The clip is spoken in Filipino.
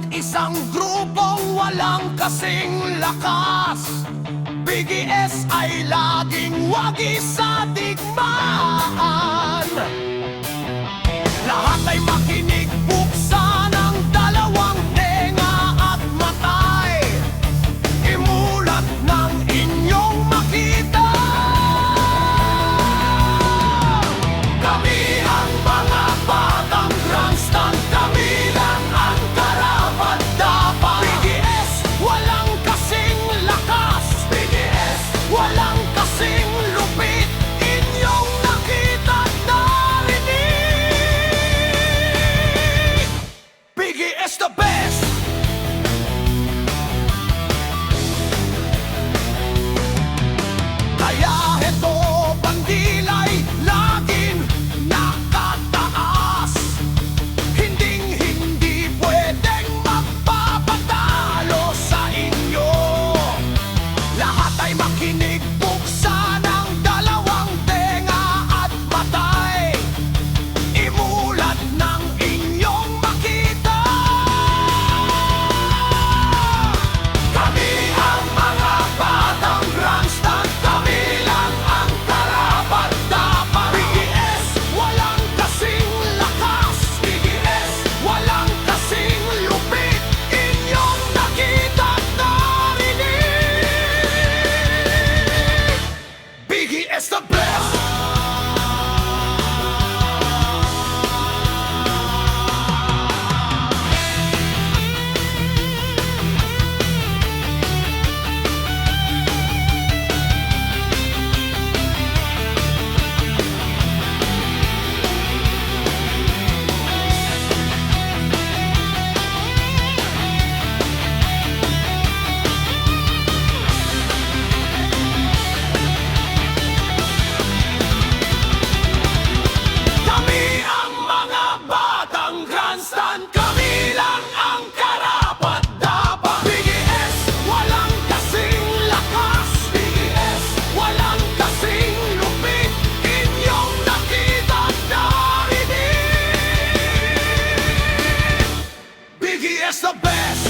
Isang grupong walang kasing lakas. BGS ay laging wagi sa digmaan. Lahat ay makinig, buksan ang dalawang tenga at matay. Imulat ng inyong makita. Kami ang mga batang grandstand, kami lang ang karapat-dapat. BGS, walang kasing lakas. BGS, walang kasing lupit. Inyong nakita at narinig. BGS the best. Kaya heto bandilay laging nakataas. Hinding-hindi pwedeng magpapatalo sa inyo. Lahat ay makinig, buksan ang dalawang tenga at matay. Imulat ng inyong makita. Kami ang mga batang grandstand, kami lang ang karapat-dapat. BGS, walang kasing lakas. BGS, walang kasing lupit. Inyong nakita at narinig. BGS the best. Kami ang mga batang grandstand, kami lang ang karapat-dapat. BGS, walang kasing lakas. BGS, walang kasing lupit. Inyong nakita at narinig. BGS the best.